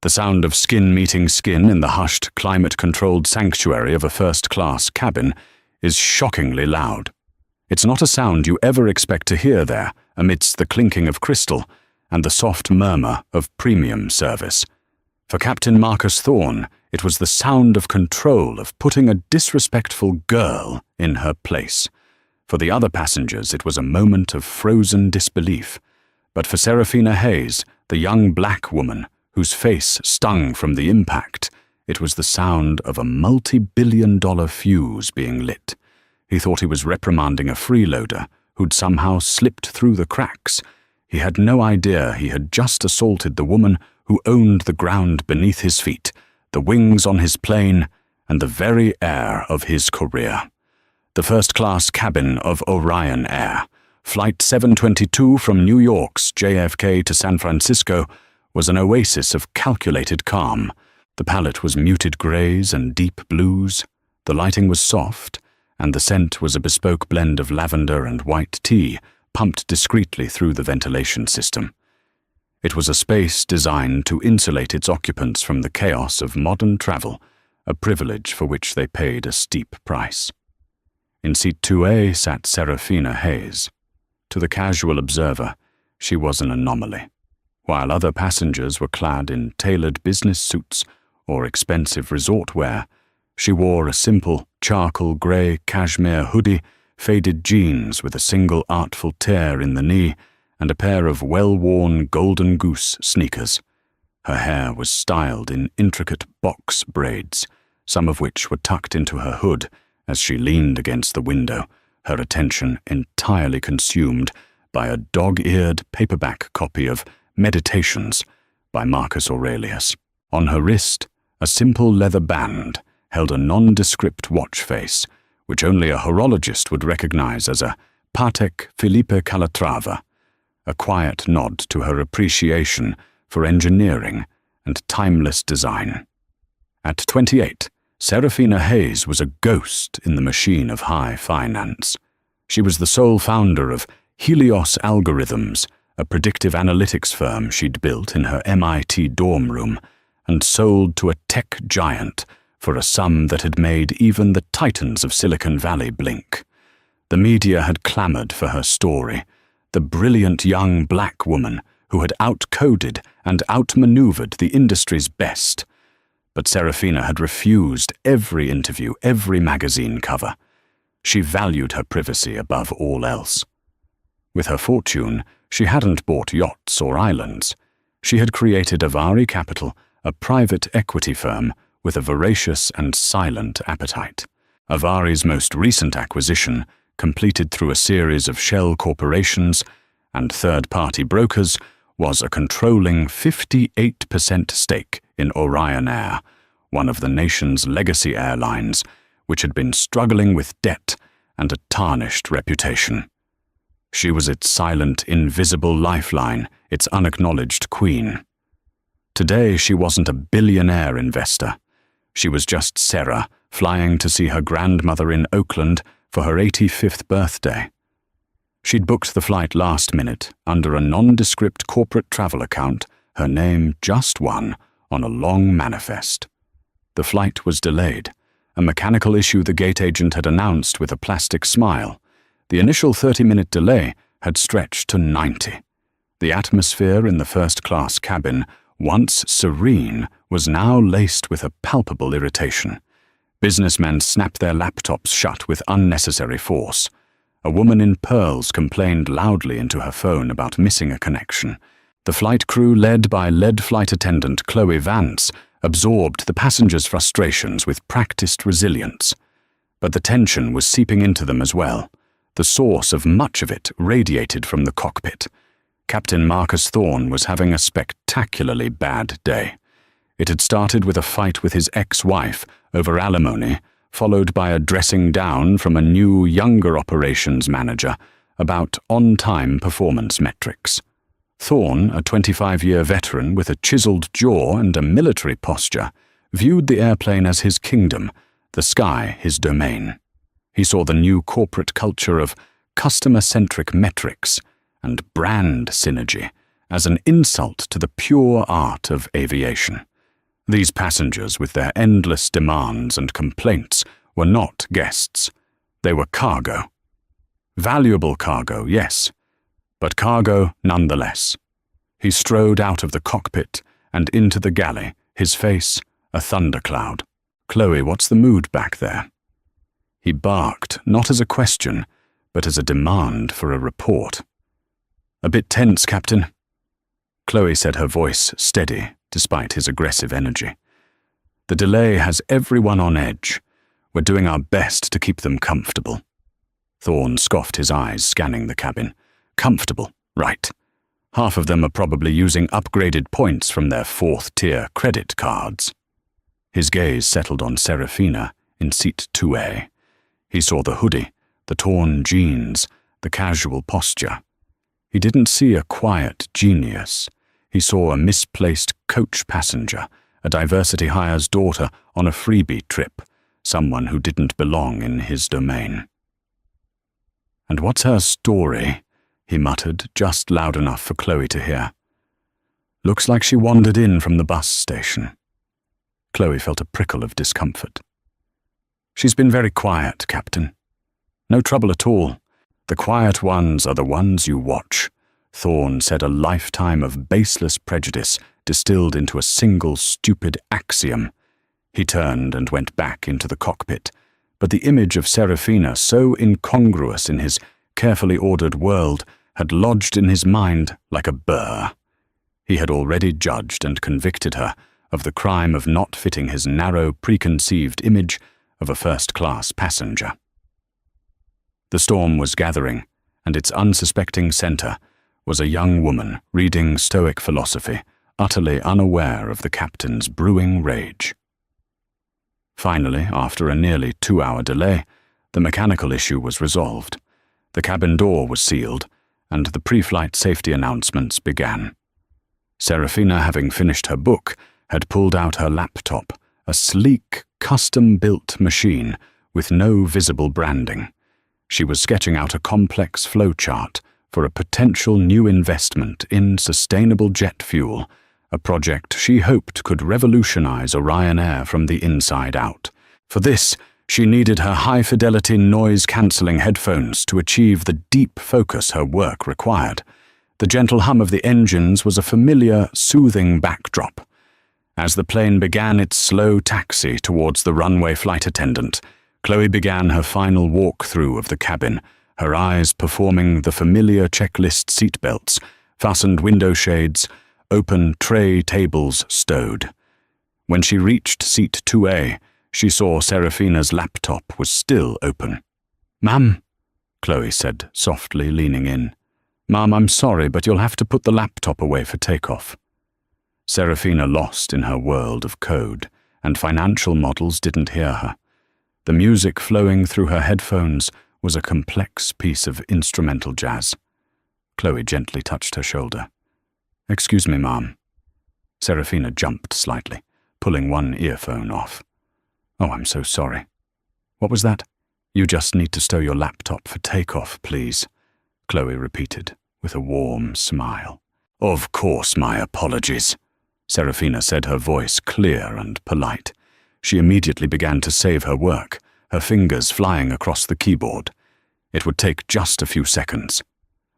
The sound of skin meeting skin in the hushed, climate-controlled sanctuary of a first-class cabin is shockingly loud. It's not a sound you ever expect to hear there, amidst the clinking of crystal and the soft murmur of premium service. For Captain Marcus Thorne, it was the sound of control, of putting a disrespectful girl in her place. For the other passengers, it was a moment of frozen disbelief. But for Serafina Hayes, the young black woman, whose face stung from the impact, it was the sound of a multi-billion-dollar fuse being lit. He thought he was reprimanding a freeloader who'd somehow slipped through the cracks. He had no idea he had just assaulted the woman who owned the ground beneath his feet, the wings on his plane, and the very air of his career. The first-class cabin of Orion Air, Flight 722 from New York's JFK to San Francisco, was an oasis of calculated calm. The palette was muted grays and deep blues, the lighting was soft, and the scent was a bespoke blend of lavender and white tea pumped discreetly through the ventilation system. It was a space designed to insulate its occupants from the chaos of modern travel, a privilege for which they paid a steep price. In seat 2A sat Serafina Hayes. To the casual observer, she was an anomaly. While other passengers were clad in tailored business suits or expensive resort wear, she wore a simple charcoal grey cashmere hoodie, faded jeans with a single artful tear in the knee, and a pair of well-worn golden goose sneakers. Her hair was styled in intricate box braids, some of which were tucked into her hood as she leaned against the window, her attention entirely consumed by a dog-eared paperback copy of Meditations by Marcus Aurelius. On her wrist, a simple leather band held a nondescript watch face, which only a horologist would recognize as a Patek Philippe Calatrava, a quiet nod to her appreciation for engineering and timeless design. At 28, Serafina Hayes was a ghost in the machine of high finance. She was the sole founder of Helios Algorithms, a predictive analytics firm she'd built in her MIT dorm room and sold to a tech giant for a sum that had made even the titans of Silicon Valley blink. The media had clamored for her story, the brilliant young black woman who had outcoded and outmaneuvered the industry's best. But Serafina had refused every interview, every magazine cover. She valued her privacy above all else. With her fortune, she hadn't bought yachts or islands. She had created Avari Capital, a private equity firm with a voracious and silent appetite. Avari's most recent acquisition, completed through a series of shell corporations and third-party brokers, was a controlling 58% stake in Orion Air, one of the nation's legacy airlines, which had been struggling with debt and a tarnished reputation. She was its silent, invisible lifeline, its unacknowledged queen. Today she wasn't a billionaire investor. She was just Sarah, flying to see her grandmother in Oakland for her 85th birthday. She'd booked the flight last minute under a nondescript corporate travel account, her name just one, on a long manifest. The flight was delayed, a mechanical issue the gate agent had announced with a plastic smile. The initial 30-minute delay had stretched to 90. The atmosphere in the first-class cabin, once serene, was now laced with a palpable irritation. Businessmen snapped their laptops shut with unnecessary force. A woman in pearls complained loudly into her phone about missing a connection. The flight crew, led by lead flight attendant Chloe Vance, absorbed the passengers' frustrations with practiced resilience. But the tension was seeping into them as well. The source of much of it radiated from the cockpit. Captain Marcus Thorne was having a spectacularly bad day. It had started with a fight with his ex-wife over alimony, followed by a dressing down from a new, younger operations manager about on-time performance metrics. Thorne, a 25-year veteran with a chiseled jaw and a military posture, viewed the airplane as his kingdom, the sky his domain. He saw the new corporate culture of customer-centric metrics and brand synergy as an insult to the pure art of aviation. These passengers, with their endless demands and complaints, were not guests. They were cargo. Valuable cargo, yes, but cargo nonetheless. He strode out of the cockpit and into the galley, his face a thundercloud. "Chloe, what's the mood back there?" He barked, not as a question, but as a demand for a report. "A bit tense, Captain." Chloe said, her voice steady despite his aggressive energy. "The delay has everyone on edge. We're doing our best to keep them comfortable." Thorne scoffed, his eyes scanning the cabin. "Comfortable, right. Half of them are probably using upgraded points from their 4th-tier credit cards." His gaze settled on Serafina in seat 2A. He saw the hoodie, the torn jeans, the casual posture. He didn't see a quiet genius. He saw a misplaced coach passenger, a diversity hire's daughter on a freebie trip, someone who didn't belong in his domain. "And what's her story?" he muttered, just loud enough for Chloe to hear. "Looks like she wandered in from the bus station." Chloe felt a prickle of discomfort. "She's been very quiet, Captain. No trouble at all. The quiet ones are the ones you watch," Thorne said, a lifetime of baseless prejudice distilled into a single stupid axiom. He turned and went back into the cockpit, but the image of Serafina, so incongruous in his carefully ordered world, had lodged in his mind like a burr. He had already judged and convicted her of the crime of not fitting his narrow, preconceived image of a first-class passenger. The storm was gathering, and its unsuspecting center was a young woman reading Stoic philosophy, utterly unaware of the captain's brewing rage. Finally, after a nearly 2-hour delay, the mechanical issue was resolved. The cabin door was sealed, and the pre-flight safety announcements began. Serafina, having finished her book, had pulled out her laptop, a sleek, custom-built machine with no visible branding. She was sketching out a complex flowchart for a potential new investment in sustainable jet fuel, a project she hoped could revolutionize Orion Air from the inside out. For this, she needed her high-fidelity noise-cancelling headphones to achieve the deep focus her work required. The gentle hum of the engines was a familiar, soothing backdrop. As the plane began its slow taxi towards the runway flight attendant, Chloe began her final walk-through of the cabin, her eyes performing the familiar checklist seatbelts, fastened window shades, open tray tables stowed. When she reached seat 2A, she saw Serafina's laptop was still open. "Ma'am," Chloe said, softly leaning in. "Ma'am, I'm sorry, but you'll have to put the laptop away for takeoff." Serafina lost in her world of code, and financial models didn't hear her. The music flowing through her headphones was a complex piece of instrumental jazz. Chloe gently touched her shoulder. "Excuse me, ma'am." Serafina jumped slightly, pulling one earphone off. "Oh, I'm so sorry. What was that?" "You just need to stow your laptop for takeoff, please," Chloe repeated, with a warm smile. "Of course, my apologies," Serafina said, her voice clear and polite. She immediately began to save her work, her fingers flying across the keyboard. It would take just a few seconds.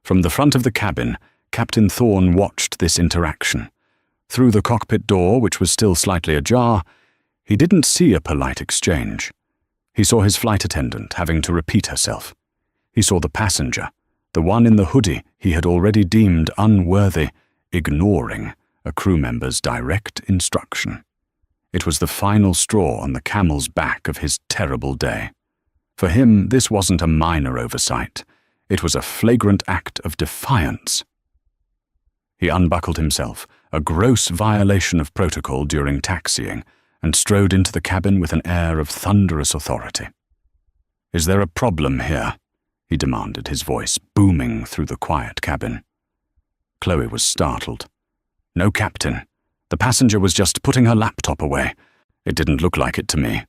From the front of the cabin, Captain Thorne watched this interaction. Through the cockpit door, which was still slightly ajar, he didn't see a polite exchange. He saw his flight attendant having to repeat herself. He saw the passenger, the one in the hoodie he had already deemed unworthy, ignoring a crew member's direct instruction. It was the final straw on the camel's back of his terrible day. For him, this wasn't a minor oversight. It was a flagrant act of defiance. He unbuckled himself, a gross violation of protocol during taxiing, and strode into the cabin with an air of thunderous authority. "Is there a problem here?" he demanded, his voice booming through the quiet cabin. Chloe was startled. "No, Captain. The passenger was just putting her laptop away. It didn't look like it to me."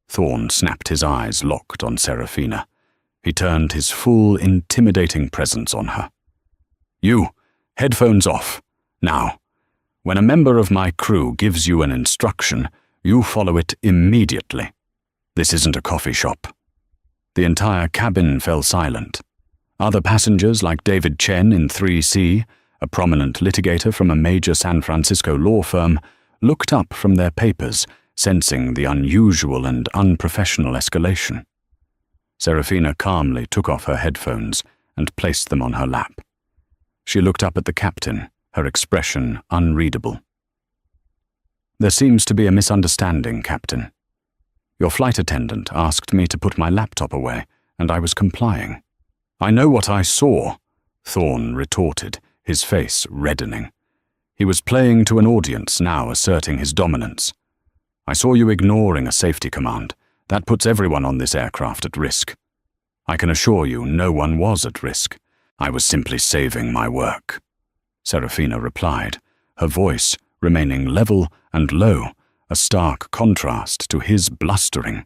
Thorne snapped, his eyes locked on Serafina. He turned his full, intimidating presence on her. "You, Headphones off. Now, when a member of my crew gives you an instruction, you follow it immediately. This isn't a coffee shop." The entire cabin fell silent. Other passengers, like David Chen in 3C, a prominent litigator from a major San Francisco law firm, looked up from their papers, sensing the unusual and unprofessional escalation. Serafina calmly took off her headphones and placed them on her lap. She looked up at the captain, her expression unreadable. "There seems to be a misunderstanding, Captain. Your flight attendant asked me to put my laptop away, and I was complying." "I know what I saw," Thorne retorted, his face reddening. He was playing to an audience now, asserting his dominance. "I saw you ignoring a safety command. That puts everyone on this aircraft at risk." "I can assure you no one was at risk. I was simply saving my work," Serafina replied, her voice remaining level and low, a stark contrast to his blustering.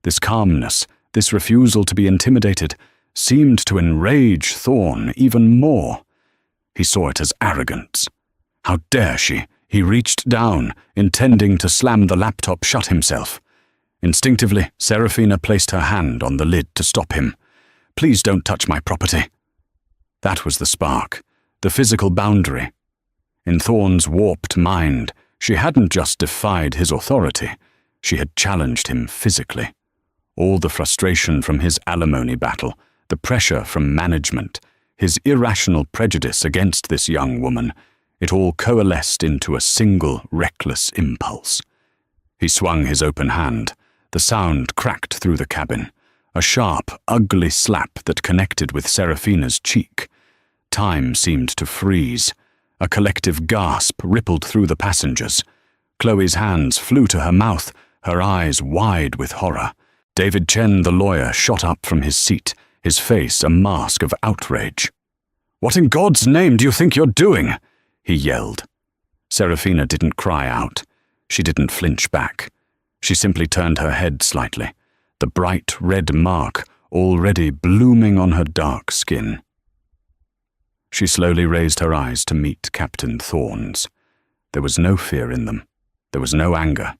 This calmness, this refusal to be intimidated, seemed to enrage Thorne even more. He saw it as arrogance. How dare she? He reached down, intending to slam the laptop shut himself. Instinctively, Serafina placed her hand on the lid to stop him. "Please don't touch my property." That was the spark, the physical boundary. In Thorne's warped mind, she hadn't just defied his authority, she had challenged him physically. All the frustration from his alimony battle, the pressure from management, his irrational prejudice against this young woman, it all coalesced into a single reckless impulse. He swung his open hand. The sound cracked through the cabin, a sharp, ugly slap that connected with Serafina's cheek. Time seemed to freeze. A collective gasp rippled through the passengers. Chloe's hands flew to her mouth, her eyes wide with horror. David Chen, the lawyer, shot up from his seat, his face a mask of outrage. "What in God's name do you think you're doing?" he yelled. Serafina didn't cry out. She didn't flinch back. She simply turned her head slightly, the bright red mark already blooming on her dark skin. She slowly raised her eyes to meet Captain Thorne's. There was no fear in them. There was no anger.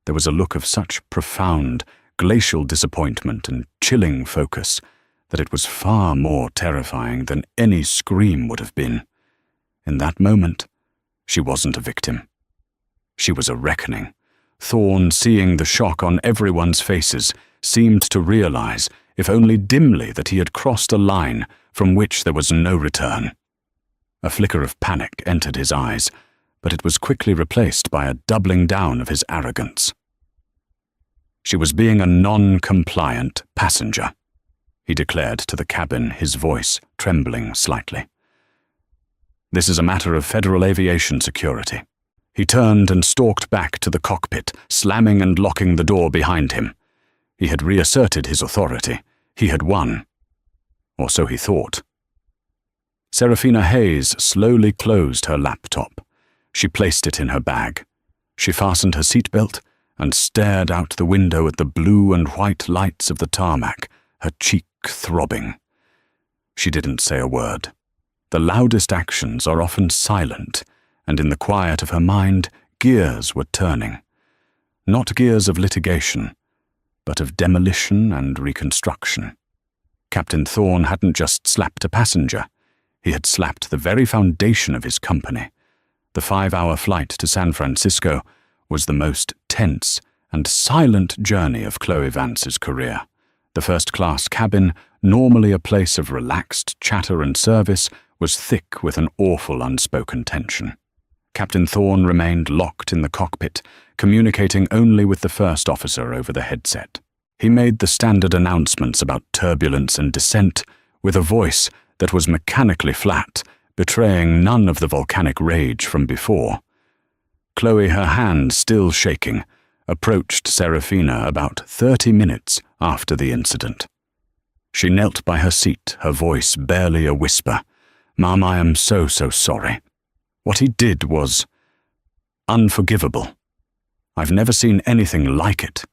There was a look of such profound, glacial disappointment and chilling focus that it was far more terrifying than any scream would have been. In that moment, she wasn't a victim. She was a reckoning. Thorne, seeing the shock on everyone's faces, seemed to realize, if only dimly, that he had crossed a line from which there was no return. A flicker of panic entered his eyes, but it was quickly replaced by a doubling down of his arrogance. She was being a non-compliant passenger, he declared to the cabin, his voice trembling slightly. "This is a matter of federal aviation security." He turned and stalked back to the cockpit, slamming and locking the door behind him. He had reasserted his authority. He had won. Or so he thought. Serafina Hayes slowly closed her laptop. She placed it in her bag. She fastened her seatbelt and stared out the window at the blue and white lights of the tarmac, her cheek throbbing. She didn't say a word. The loudest actions are often silent, and in the quiet of her mind, gears were turning. Not gears of litigation, but of demolition and reconstruction. Captain Thorne hadn't just slapped a passenger. He had slapped the very foundation of his company. The 5-hour flight to San Francisco was the most tense and silent journey of Chloe Vance's career. The first-class cabin, normally a place of relaxed chatter and service, was thick with an awful unspoken tension. Captain Thorne remained locked in the cockpit, communicating only with the first officer over the headset. He made the standard announcements about turbulence and descent with a voice that was mechanically flat, betraying none of the volcanic rage from before. Chloe, her hand still shaking, approached Serafina about 30 minutes after the incident. She knelt by her seat, her voice barely a whisper. "Ma'am, I am so sorry. What he did was unforgivable. I've never seen anything like it.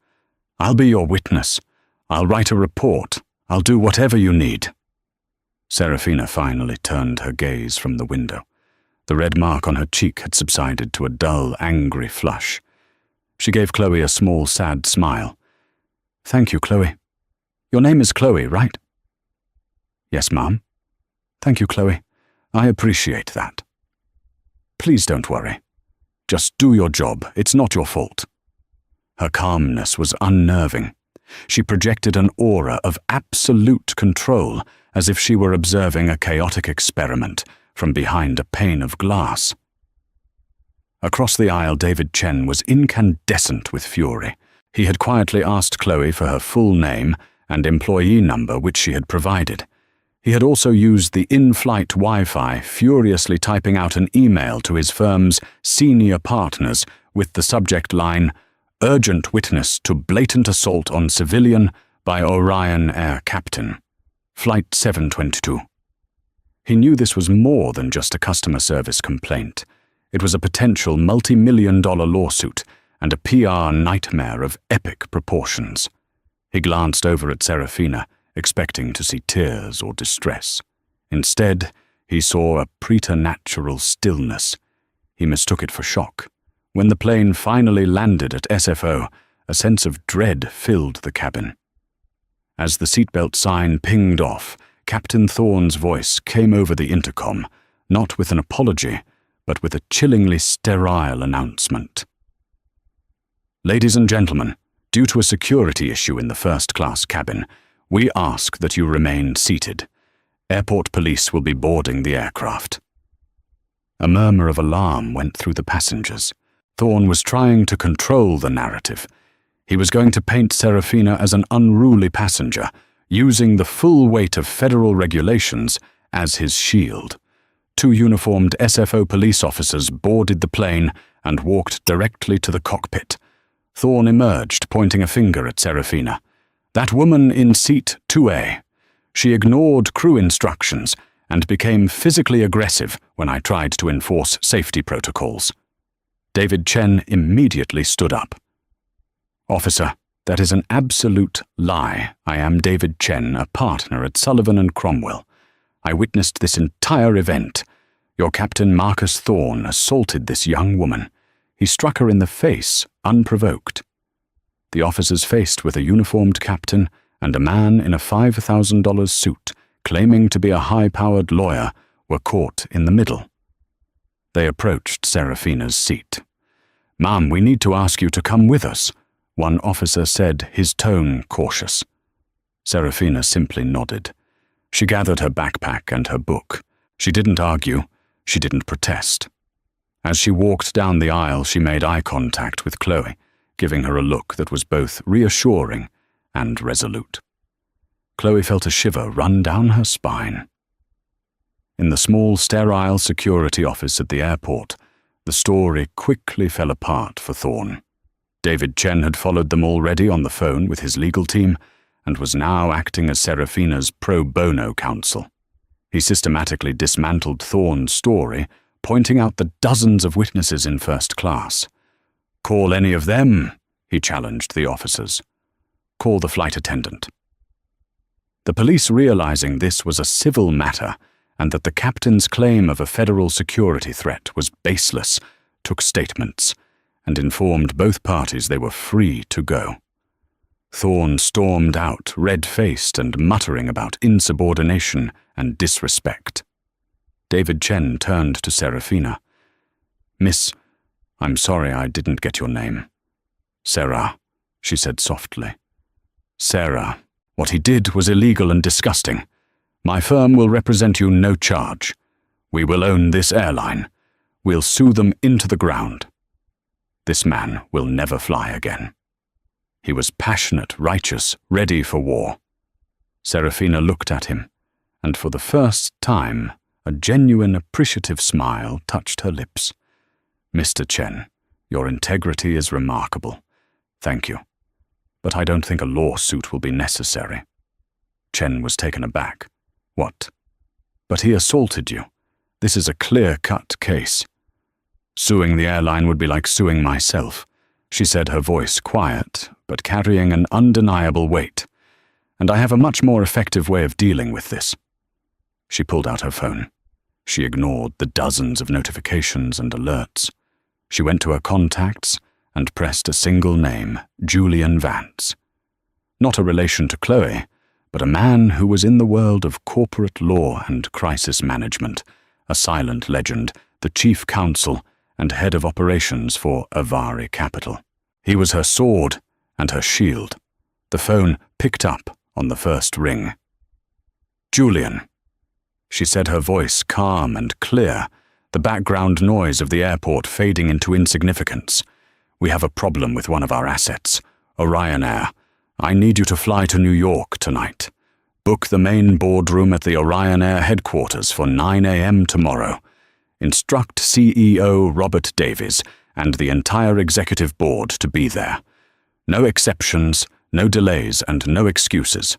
I'll be your witness. I'll write a report. I'll do whatever you need." Serafina finally turned her gaze from the window. The red mark on her cheek had subsided to a dull, angry flush. She gave Chloe a small, sad smile. "Thank you, Chloe. Your name is Chloe, right?" "Yes, ma'am." "Thank you, Chloe. I appreciate that." "Please don't worry. Just do your job. It's not your fault." Her calmness was unnerving. She projected an aura of absolute control, as if she were observing a chaotic experiment from behind a pane of glass. Across the aisle, David Chen was incandescent with fury. He had quietly asked Chloe for her full name and employee number, which she had provided. He had also used the in-flight Wi-Fi, furiously typing out an email to his firm's senior partners with the subject line, "Urgent witness to blatant assault on civilian by Orion Air Captain. Flight 722. He knew this was more than just a customer service complaint. It was a potential multi-million-dollar lawsuit and a PR nightmare of epic proportions. He glanced over at Serafina, expecting to see tears or distress. Instead, he saw a preternatural stillness. He mistook it for shock. When the plane finally landed at SFO, a sense of dread filled the cabin. As the seatbelt sign pinged off, Captain Thorne's voice came over the intercom, not with an apology, but with a chillingly sterile announcement. "Ladies and gentlemen, due to a security issue in the first-class cabin, we ask that you remain seated. Airport police will be boarding the aircraft." A murmur of alarm went through the passengers. Thorne was trying to control the narrative. He was going to paint Serafina as an unruly passenger, using the full weight of federal regulations as his shield. 2 uniformed SFO police officers boarded the plane and walked directly to the cockpit. Thorne emerged, pointing a finger at Serafina. "That woman in seat 2A. She ignored crew instructions and became physically aggressive when I tried to enforce safety protocols." David Chen immediately stood up. "Officer, that is an absolute lie. I am David Chen, a partner at Sullivan and Cromwell. I witnessed this entire event. Your Captain Marcus Thorne assaulted this young woman. He struck her in the face, unprovoked." The officers faced with a uniformed captain and a man in a $5,000 suit, claiming to be a high-powered lawyer, were caught in the middle. They approached Serafina's seat. "Ma'am, we need to ask you to come with us," one officer said, his tone cautious. Serafina simply nodded. She gathered her backpack and her book. She didn't argue. She didn't protest. As she walked down the aisle, she made eye contact with Chloe, giving her a look that was both reassuring and resolute. Chloe felt a shiver run down her spine. In the small, sterile security office at the airport, the story quickly fell apart for Thorne. David Chen had followed them already on the phone with his legal team and was now acting as Serafina's pro bono counsel. He systematically dismantled Thorne's story, pointing out the dozens of witnesses in first class. "Call any of them," he challenged the officers. "Call the flight attendant." The police, realizing this was a civil matter and that the captain's claim of a federal security threat was baseless, took statements and informed both parties they were free to go. Thorne stormed out, red-faced and muttering about insubordination and disrespect. David Chen turned to Serafina. "Miss, I'm sorry I didn't get your name." "Sarah," she said softly. "Sarah, what he did was illegal and disgusting. My firm will represent you no charge. We will own this airline. We'll sue them into the ground. This man will never fly again." He was passionate, righteous, ready for war. Serafina looked at him, and for the first time, a genuine, appreciative smile touched her lips. "Mr. Chen, your integrity is remarkable. Thank you. But I don't think a lawsuit will be necessary." Chen was taken aback. "What? But he assaulted you. This is a clear-cut case." "Suing the airline would be like suing myself," she said, her voice quiet, but carrying an undeniable weight. "And I have a much more effective way of dealing with this." She pulled out her phone. She ignored the dozens of notifications and alerts. She went to her contacts and pressed a single name, Julian Vance. Not a relation to Chloe, but a man who was in the world of corporate law and crisis management, a silent legend, the chief counsel and head of operations for Avari Capital. He was her sword and her shield. The phone picked up on the first ring. "Julian," she said, her voice calm and clear, the background noise of the airport fading into insignificance. "We have a problem with one of our assets, Orion Air. I need you to fly to New York tonight. Book the main boardroom at the Orion Air headquarters for 9 a.m. tomorrow. Instruct CEO Robert Davies and the entire executive board to be there. No exceptions, no delays, and no excuses."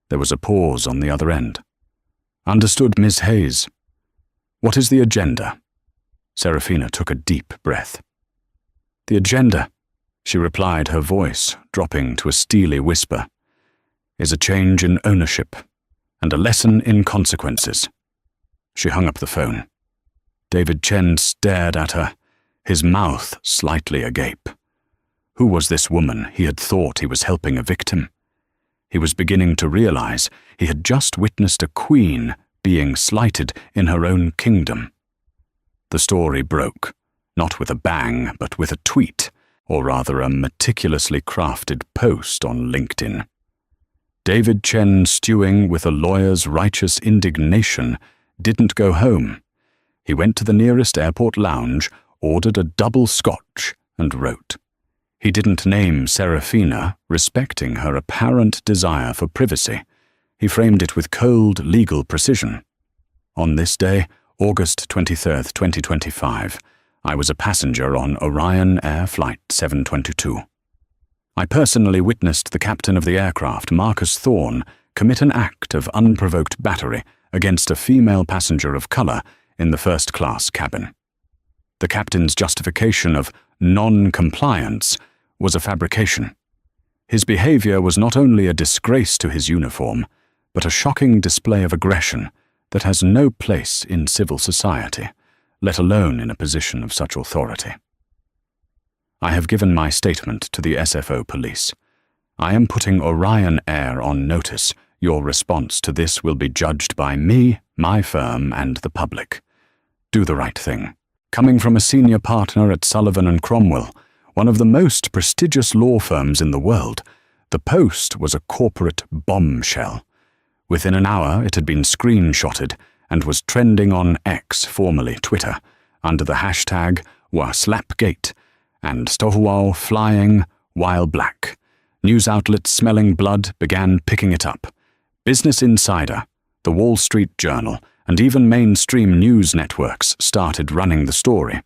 There was a pause on the other end. "Understood, Ms. Hayes. What is the agenda?" Serafina took a deep breath. "The agenda," she replied, her voice dropping to a steely whisper, "is a change in ownership and a lesson in consequences." She hung up the phone. David Chen stared at her, his mouth slightly agape. Who was this woman he had thought he was helping a victim? He was beginning to realize he had just witnessed a queen being slighted in her own kingdom. The story broke, not with a bang, but with a tweet, or rather a meticulously crafted post on LinkedIn. David Chen, stewing with a lawyer's righteous indignation, didn't go home. He went to the nearest airport lounge, ordered a double scotch, and wrote. He didn't name Serafina, respecting her apparent desire for privacy. He framed it with cold legal precision. "On this day, August 23rd, 2025, I was a passenger on Orion Air Flight 722. I personally witnessed the captain of the aircraft, Marcus Thorne, commit an act of unprovoked battery against a female passenger of color in the first-class cabin. The captain's justification of non-compliance was a fabrication. His behavior was not only a disgrace to his uniform, but a shocking display of aggression that has no place in civil society, let alone in a position of such authority. I have given my statement to the SFO police. I am putting Orion Air on notice. Your response to this will be judged by me, my firm, and the public. Do the right thing." Coming from a senior partner at Sullivan & Cromwell, one of the most prestigious law firms in the world, the post was a corporate bombshell. Within an hour, it had been screenshotted and was trending on X, formerly Twitter, under the hashtag #Slapgate and Stohuwao flying while black. News outlets smelling blood began picking it up. Business Insider, The Wall Street Journal, and even mainstream news networks started running the story.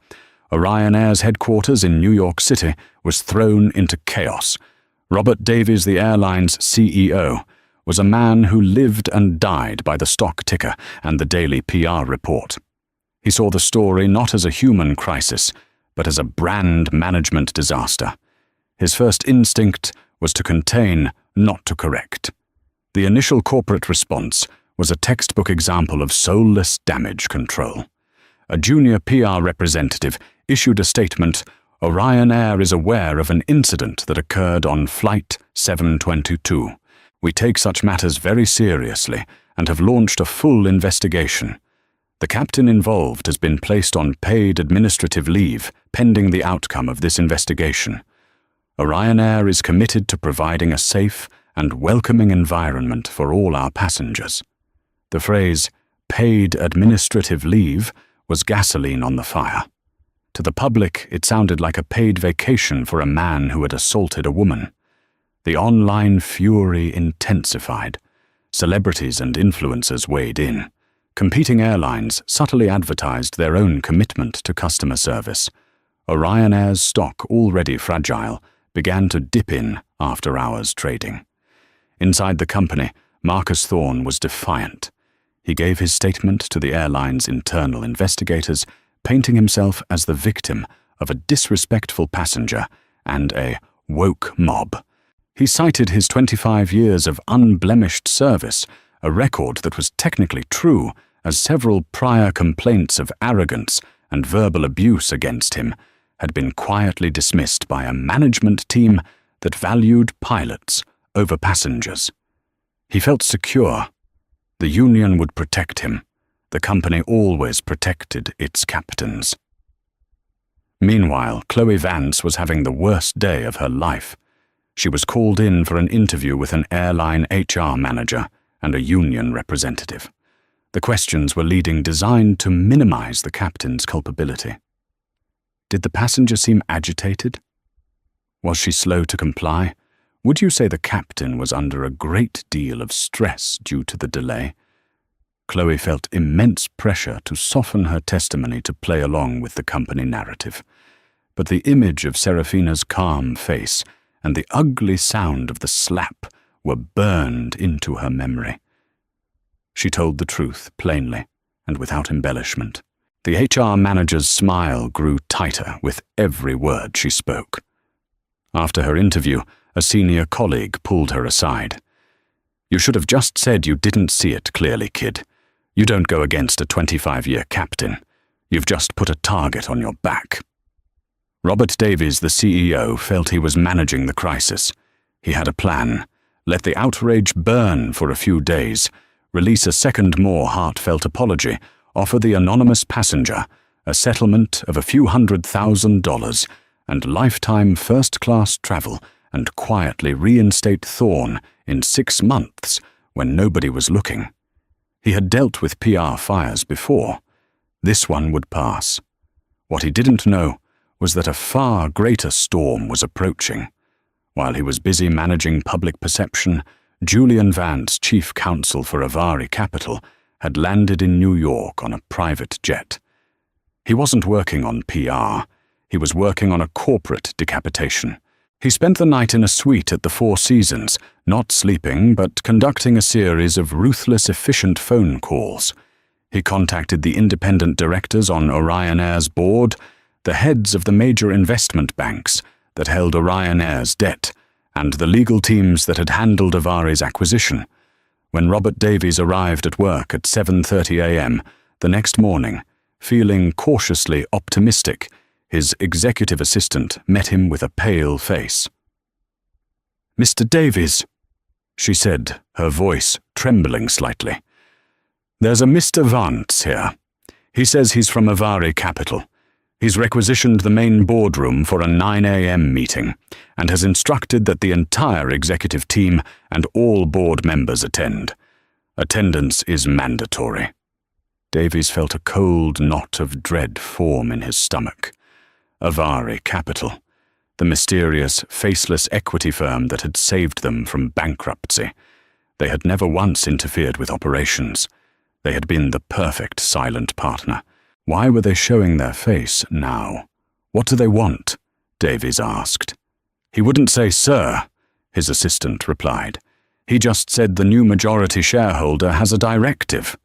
Orion Air's headquarters in New York City was thrown into chaos. Robert Davies, the airline's CEO, was a man who lived and died by the stock ticker and the daily PR report. He saw the story not as a human crisis, but as a brand management disaster. His first instinct was to contain, not to correct. The initial corporate response was a textbook example of soulless damage control. A junior PR representative issued a statement, "Orion Air is aware of an incident that occurred on Flight 722. We take such matters very seriously and have launched a full investigation. The captain involved has been placed on paid administrative leave pending the outcome of this investigation. Orion Air is committed to providing a safe and welcoming environment for all our passengers." The phrase, "paid administrative leave," was gasoline on the fire. To the public, it sounded like a paid vacation for a man who had assaulted a woman. The online fury intensified. Celebrities and influencers weighed in. Competing airlines subtly advertised their own commitment to customer service. Orion Air's stock, already fragile, began to dip in after-hours trading. Inside the company, Marcus Thorne was defiant. He gave his statement to the airline's internal investigators, painting himself as the victim of a disrespectful passenger and a woke mob. He cited his 25 years of unblemished service, a record that was technically true, as several prior complaints of arrogance and verbal abuse against him had been quietly dismissed by a management team that valued pilots over passengers. He felt secure. The union would protect him. The company always protected its captains. Meanwhile, Chloe Vance was having the worst day of her life. She was called in for an interview with an airline HR manager and a union representative. The questions were designed to minimize the captain's culpability. Did the passenger seem agitated? Was she slow to comply? Would you say the captain was under a great deal of stress due to the delay? Chloe felt immense pressure to soften her testimony to play along with the company narrative. But the image of Serafina's calm face and the ugly sound of the slap were burned into her memory. She told the truth plainly and without embellishment. The HR manager's smile grew tighter with every word she spoke. After her interview, a senior colleague pulled her aside. "You should have just said you didn't see it clearly, kid. You don't go against a 25-year captain. You've just put a target on your back." Robert Davies, the CEO, felt he was managing the crisis. He had a plan. Let the outrage burn for a few days, release a second more heartfelt apology, offer the anonymous passenger a settlement of a few $100,000 and lifetime first-class travel, and quietly reinstate Thorne in 6 months when nobody was looking. He had dealt with PR fires before. This one would pass. What he didn't know was that a far greater storm was approaching. While he was busy managing public perception, Julian Vance, chief counsel for Avari Capital, had landed in New York on a private jet. He wasn't working on PR. He was working on a corporate decapitation. He spent the night in a suite at the Four Seasons, not sleeping but conducting a series of ruthless, efficient phone calls. He contacted the independent directors on Orion Air's board, the heads of the major investment banks that held Orion Air's debt, and the legal teams that had handled Avari's acquisition. When Robert Davies arrived at work at 7:30 a.m. the next morning, feeling cautiously optimistic, his executive assistant met him with a pale face. "Mr. Davies," she said, her voice trembling slightly. "There's a Mr. Vance here. He says he's from Avari Capital. He's requisitioned the main boardroom for a 9 a.m. meeting and has instructed that the entire executive team and all board members attend. Attendance is mandatory." Davies felt a cold knot of dread form in his stomach. Avari Capital, the mysterious, faceless equity firm that had saved them from bankruptcy. They had never once interfered with operations. They had been the perfect silent partner. Why were they showing their face now? "What do they want?" Davies asked. "He wouldn't say 'sir,'" his assistant replied. "He just said the new majority shareholder has a directive."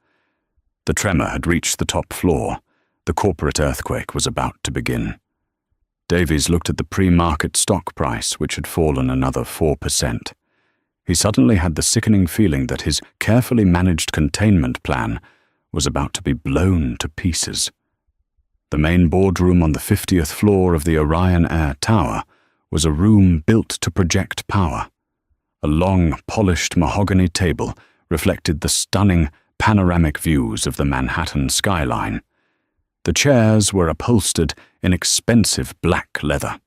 The tremor had reached the top floor. The corporate earthquake was about to begin. Davies looked at the pre-market stock price, which had fallen another 4%. He suddenly had the sickening feeling that his carefully managed containment plan was about to be blown to pieces. The main boardroom on the 50th floor of the Orion Air Tower was a room built to project power. A long, polished mahogany table reflected the stunning, panoramic views of the Manhattan skyline. The chairs were upholstered in expensive black leather.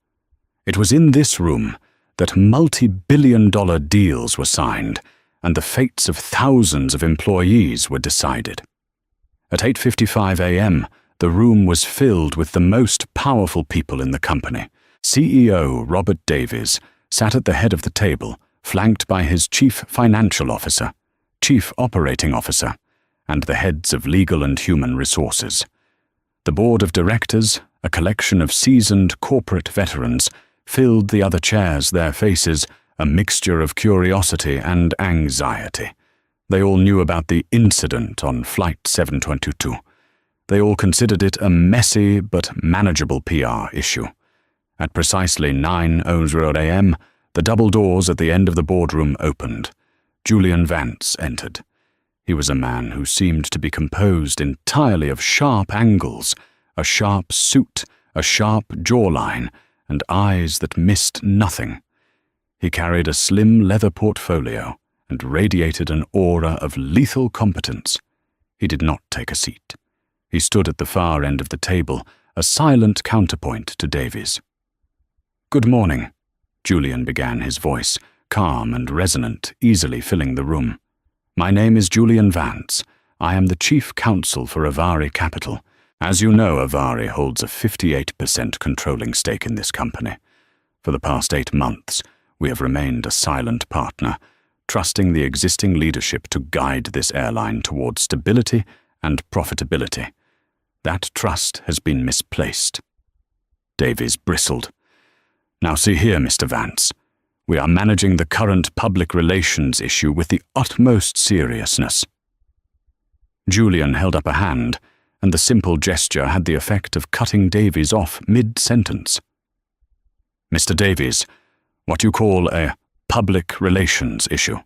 It was in this room that multi-billion-dollar deals were signed and the fates of thousands of employees were decided. At 8:55 a.m., the room was filled with the most powerful people in the company. CEO Robert Davies sat at the head of the table, flanked by his chief financial officer, chief operating officer, and the heads of legal and human resources. The board of directors, a collection of seasoned corporate veterans, filled the other chairs, their faces a mixture of curiosity and anxiety. They all knew about the incident on Flight 722. They all considered it a messy but manageable PR issue. At precisely 9:00 a.m., the double doors at the end of the boardroom opened. Julian Vance entered. He was a man who seemed to be composed entirely of sharp angles, a sharp suit, a sharp jawline, and eyes that missed nothing. He carried a slim leather portfolio and radiated an aura of lethal competence. He did not take a seat. He stood at the far end of the table, a silent counterpoint to Davies. "Good morning," Julian began, his voice, calm and resonant, easily filling the room. "My name is Julian Vance. I am the chief counsel for Avari Capital. As you know, Avari holds a 58% controlling stake in this company. For the past 8 months, we have remained a silent partner, trusting the existing leadership to guide this airline towards stability and profitability. That trust has been misplaced." Davies bristled. "Now see here, Mr. Vance. We are managing the current public relations issue with the utmost seriousness." Julian held up a hand, and the simple gesture had the effect of cutting Davies off mid-sentence. "Mr. Davies, what you call a public relations issue,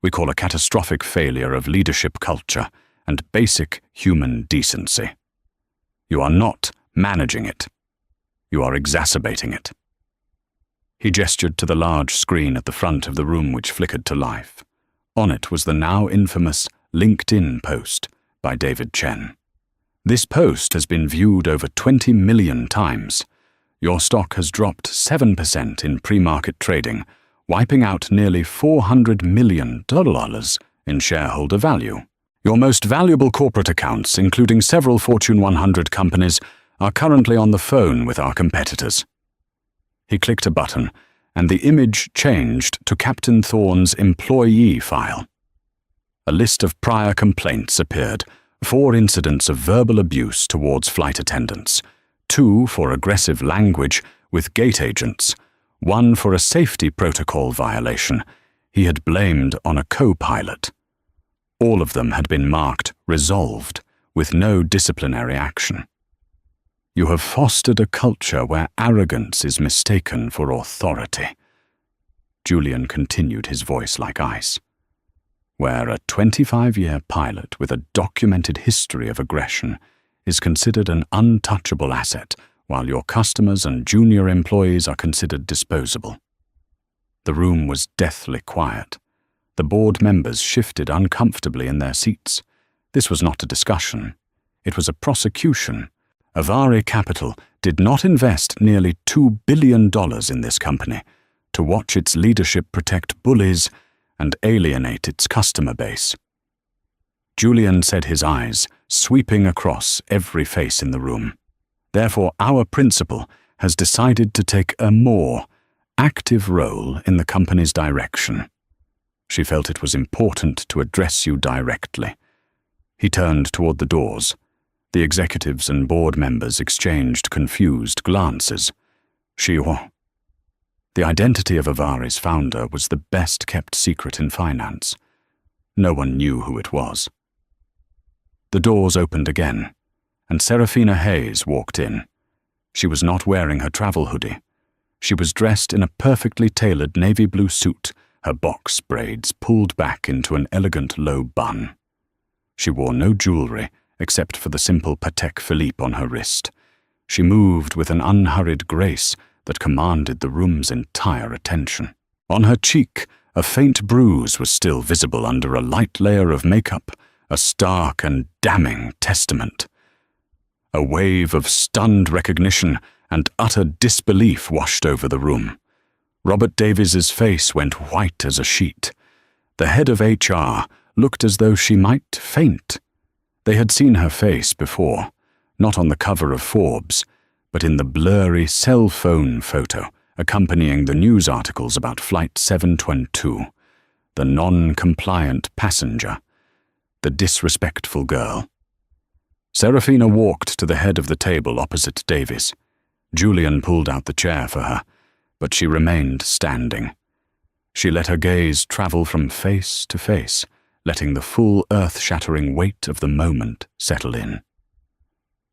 we call a catastrophic failure of leadership culture and basic human decency. You are not managing it. You are exacerbating it." He gestured to the large screen at the front of the room which flickered to life. On it was the now infamous LinkedIn post by David Chen. "This post has been viewed over 20 million times. Your stock has dropped 7% in pre-market trading, wiping out nearly $400 million in shareholder value. Your most valuable corporate accounts, including several Fortune 100 companies, are currently on the phone with our competitors." He clicked a button, and the image changed to Captain Thorne's employee file. A list of prior complaints appeared: 4 incidents of verbal abuse towards flight attendants, 2 for aggressive language with gate agents, 1 for a safety protocol violation he had blamed on a co-pilot. All of them had been marked resolved, with no disciplinary action. "You have fostered a culture where arrogance is mistaken for authority." Julian continued, his voice like ice. "Where a 25-year pilot with a documented history of aggression is considered an untouchable asset, while your customers and junior employees are considered disposable." The room was deathly quiet. The board members shifted uncomfortably in their seats. This was not a discussion. It was a prosecution. Avari Capital did not invest nearly $2 billion in this company to watch its leadership protect bullies and alienate its customer base. Julian said, his eyes sweeping across every face in the room. "Therefore, our principal has decided to take a more active role in the company's direction. She felt it was important to address you directly." He turned toward the doors. The executives and board members exchanged confused glances. The identity of Avari's founder was the best-kept secret in finance. No one knew who it was. The doors opened again, and Serafina Hayes walked in. She was not wearing her travel hoodie. She was dressed in a perfectly tailored navy blue suit, her box braids pulled back into an elegant low bun. She wore no jewelry, except for the simple Patek Philippe on her wrist. She moved with an unhurried grace that commanded the room's entire attention. On her cheek, a faint bruise was still visible under a light layer of makeup, a stark and damning testament. A wave of stunned recognition and utter disbelief washed over the room. Robert Davies's face went white as a sheet. The head of HR looked as though she might faint. They had seen her face before, not on the cover of Forbes, but in the blurry cell phone photo accompanying the news articles about Flight 722, the non-compliant passenger, the disrespectful girl. Serafina walked to the head of the table opposite Davies. Julian pulled out the chair for her, but she remained standing. She let her gaze travel from face to face, letting the full earth-shattering weight of the moment settle in.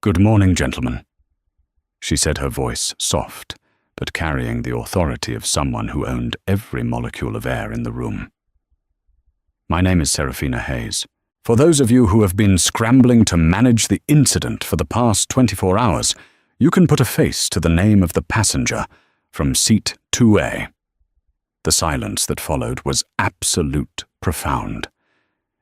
"Good morning, gentlemen," she said, her voice soft, but carrying the authority of someone who owned every molecule of air in the room. "My name is Serafina Hayes, For those of you who have been scrambling to manage the incident for the past 24 hours, you can put a face to the name of the passenger from seat 2A. The silence that followed was absolute profound.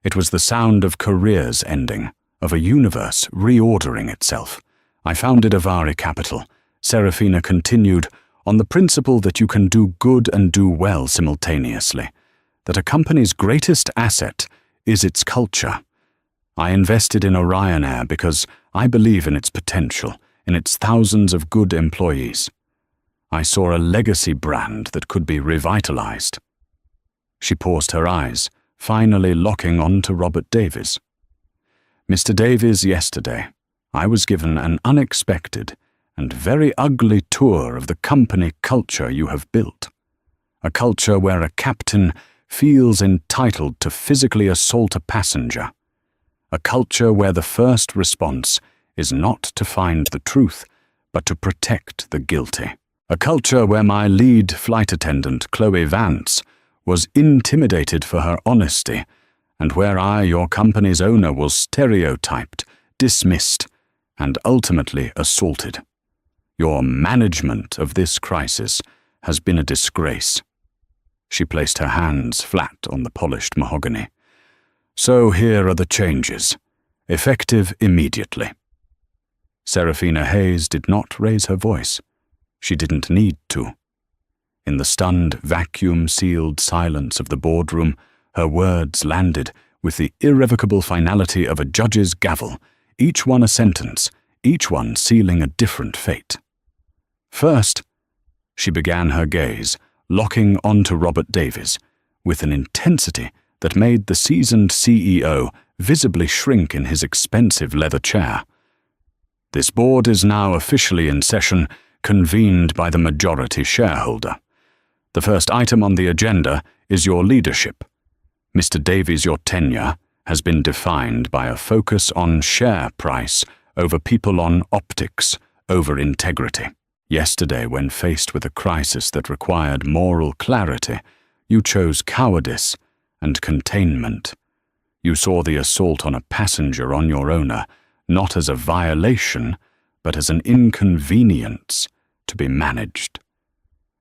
It was the sound of careers ending, of a universe reordering itself. I founded Avari Capital, Serafina continued, on the principle that you can do good and do well simultaneously, that a company's greatest asset is its culture. I invested in Airline because I believe in its potential, in its thousands of good employees. I saw a legacy brand that could be revitalized. She paused her eyes, finally locking on to Robert Davies. Mr. Davies, yesterday, I was given an unexpected and very ugly tour of the company culture you have built. A culture where a captain feels entitled to physically assault a passenger. A culture where the first response is not to find the truth, but to protect the guilty. A culture where my lead flight attendant, Chloe Vance, was intimidated for her honesty, and where I, your company's owner, was stereotyped, dismissed, and ultimately assaulted. Your management of this crisis has been a disgrace. She placed her hands flat on the polished mahogany. So here are the changes, effective immediately. Serafina Hayes did not raise her voice. She didn't need to. In the stunned, vacuum-sealed silence of the boardroom, her words landed with the irrevocable finality of a judge's gavel, each one a sentence, each one sealing a different fate. First, she began her gaze, locking onto Robert Davies, with an intensity that made the seasoned CEO visibly shrink in his expensive leather chair. This board is now officially in session, convened by the majority shareholder. The first item on the agenda is your leadership. Mr. Davies, your tenure has been defined by a focus on share price over people, on optics over integrity. Yesterday, when faced with a crisis that required moral clarity, you chose cowardice and containment. You saw the assault on a passenger on your owner not as a violation, but as an inconvenience to be managed.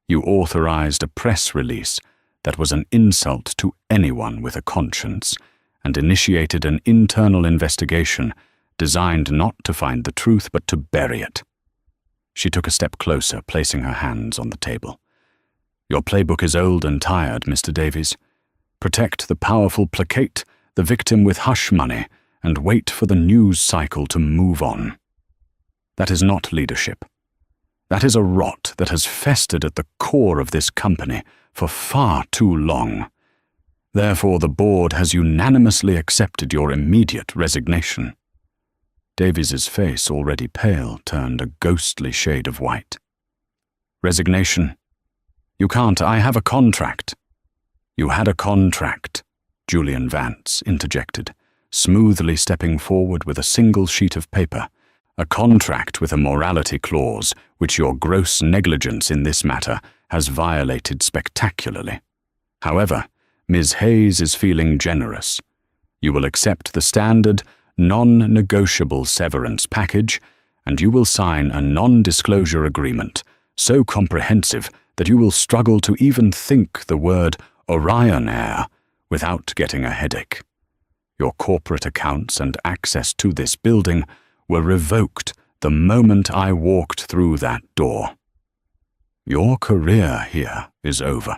You authorized a press release that was an insult to anyone with a conscience, and initiated an internal investigation designed not to find the truth but to bury it. She took a step closer, placing her hands on the table. Your playbook is old and tired, Mr. Davies. Protect the powerful, placate the victim with hush money, and wait for the news cycle to move on. That is not leadership. That is a rot that has festered at the core of this company for far too long. Therefore, the board has unanimously accepted your immediate resignation. Davies's face, already pale, turned a ghostly shade of white. Resignation? You can't. I have a contract. You had a contract, Julian Vance interjected, smoothly stepping forward with a single sheet of paper. A contract with a morality clause which your gross negligence in this matter has violated spectacularly. However, Ms. Hayes is feeling generous. You will accept the standard, non-negotiable severance package, and you will sign a non-disclosure agreement so comprehensive that you will struggle to even think the word Airline without getting a headache. Your corporate accounts and access to this building were revoked the moment I walked through that door. Your career here is over.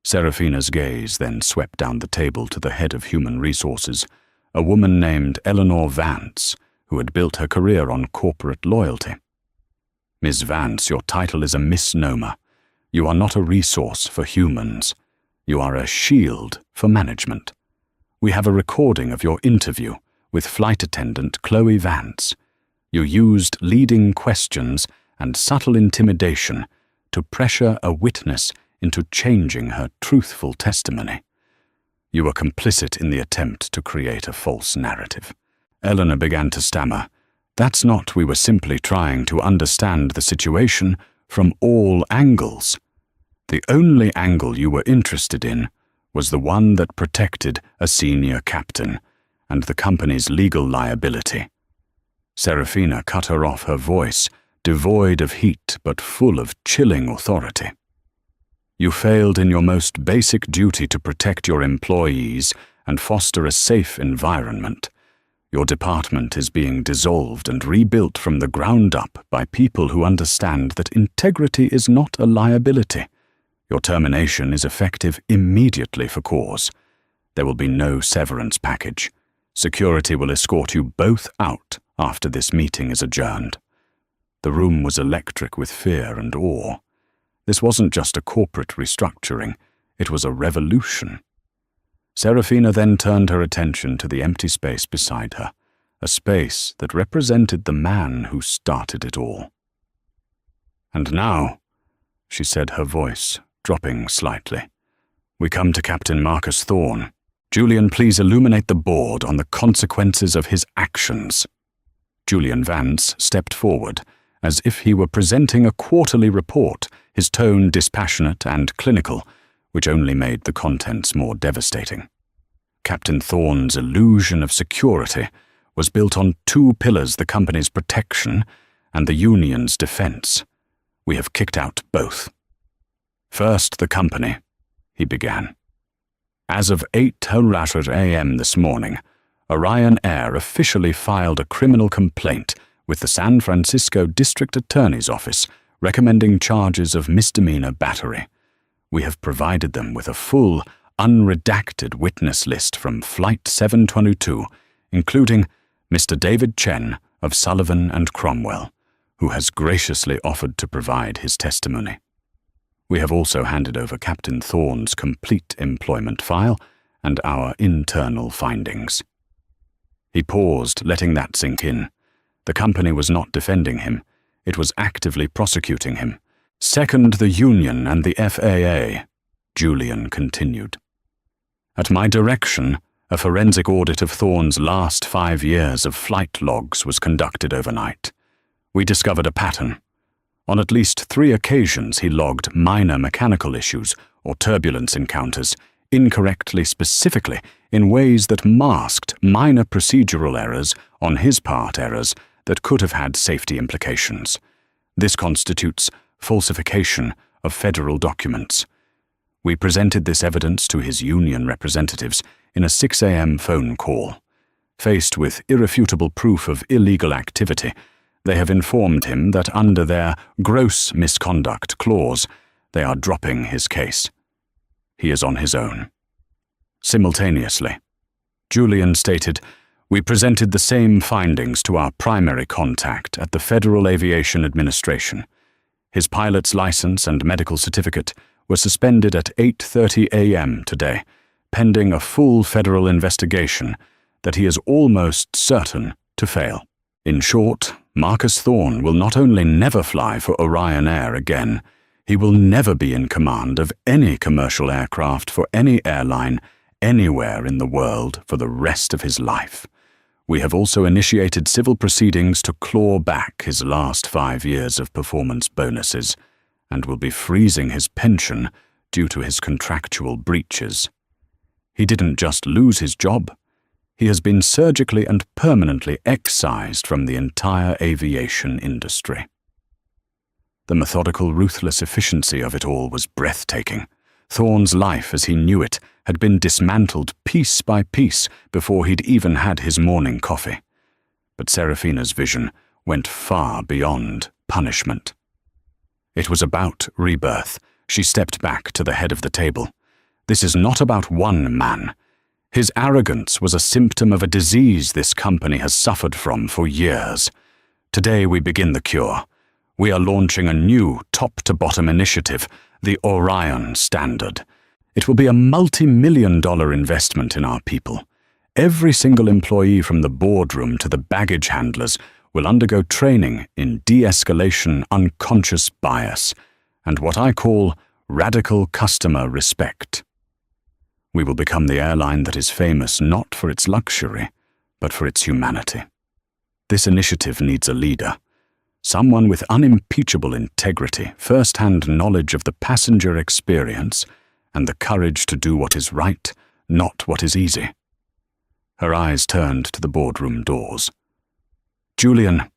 Serafina's gaze then swept down the table to the head of human resources, a woman named Eleanor Vance, who had built her career on corporate loyalty. Ms. Vance, your title is a misnomer. You are not a resource for humans. You are a shield for management. We have a recording of your interview with flight attendant Chloe Vance. You used leading questions and subtle intimidation to pressure a witness into changing her truthful testimony. You were complicit in the attempt to create a false narrative. Eleanor began to stammer. That's not. We were simply trying to understand the situation from all angles. The only angle you were interested in was the one that protected a senior captain, and the company's legal liability. Serafina cut her off, her voice devoid of heat but full of chilling authority. You failed in your most basic duty to protect your employees and foster a safe environment. Your department is being dissolved and rebuilt from the ground up by people who understand that integrity is not a liability. Your termination is effective immediately for cause. There will be no severance package. Security will escort you both out after this meeting is adjourned. The room was electric with fear and awe. This wasn't just a corporate restructuring, it was a revolution. Serafina then turned her attention to the empty space beside her, a space that represented the man who started it all. "And now," she said, her voice dropping slightly, "we come to Captain Marcus Thorne. Julian, please illuminate the board on the consequences of his actions." Julian Vance stepped forward, as if he were presenting a quarterly report, his tone dispassionate and clinical, which only made the contents more devastating. Captain Thorne's illusion of security was built on two pillars: the company's protection and the union's defense. We have kicked out both. "First, the company," he began. "As of 8:00 a.m. this morning, Orion Air officially filed a criminal complaint with the San Francisco District Attorney's Office recommending charges of misdemeanor battery. We have provided them with a full, unredacted witness list from Flight 722, including Mr. David Chen of Sullivan and Cromwell, who has graciously offered to provide his testimony. We have also handed over Captain Thorne's complete employment file and our internal findings." He paused, letting that sink in. The company was not defending him. It was actively prosecuting him. "Second, the union and the FAA," Julian continued. "At my direction, a forensic audit of Thorne's last 5 years of flight logs was conducted overnight. We discovered a pattern. On at least 3 occasions he logged minor mechanical issues or turbulence encounters incorrectly, specifically in ways that masked minor procedural errors on his part, errors that could have had safety implications. This constitutes falsification of federal documents. We presented this evidence to his union representatives in a 6 a.m. phone call. Faced with irrefutable proof of illegal activity, they have informed him that under their gross misconduct clause, they are dropping his case. He is on his own." Simultaneously, Julian stated, "We presented the same findings to our primary contact at the Federal Aviation Administration. His pilot's license and medical certificate were suspended at 8:30 a.m. today, pending a full federal investigation that he is almost certain to fail. In short, Marcus Thorne will not only never fly for Orion Air again, he will never be in command of any commercial aircraft for any airline anywhere in the world for the rest of his life. We have also initiated civil proceedings to claw back his last 5 years of performance bonuses and will be freezing his pension due to his contractual breaches. He didn't just lose his job, he has been surgically and permanently excised from the entire aviation industry." The methodical, ruthless efficiency of it all was breathtaking. Thorne's life as he knew it had been dismantled piece by piece before he'd even had his morning coffee. But Serafina's vision went far beyond punishment. It was about rebirth. She stepped back to the head of the table. "This is not about one man. His arrogance was a symptom of a disease this company has suffered from for years. Today we begin the cure. We are launching a new top-to-bottom initiative, the Orion Standard. It will be a multi-million-dollar investment in our people. Every single employee from the boardroom to the baggage handlers will undergo training in de-escalation unconscious bias and what I call radical customer respect. We will become the airline that is famous not for its luxury, but for its humanity. This initiative needs a leader, someone with unimpeachable integrity, first-hand knowledge of the passenger experience, and the courage to do what is right, not what is easy." Her eyes turned to the boardroom doors. "Julian."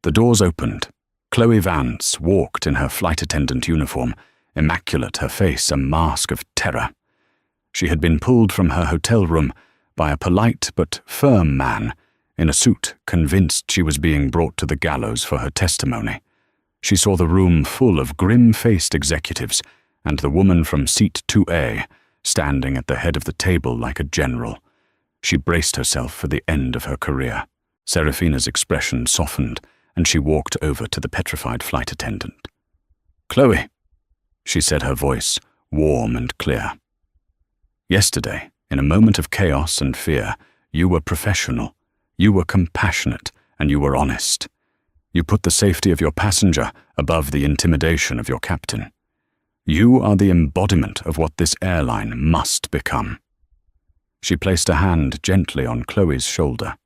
The doors opened. Chloe Vance walked in her flight attendant uniform, immaculate, her face a mask of terror. She had been pulled from her hotel room by a polite but firm man in a suit, convinced she was being brought to the gallows for her testimony. She saw the room full of grim-faced executives and the woman from seat 2A standing at the head of the table like a general. She braced herself for the end of her career. Serafina's expression softened, and she walked over to the petrified flight attendant. "Chloe," she said, her voice warm and clear. "Yesterday, in a moment of chaos and fear, you were professional, you were compassionate, and you were honest. You put the safety of your passenger above the intimidation of your captain. You are the embodiment of what this airline must become." She placed a hand gently on Chloe's shoulder.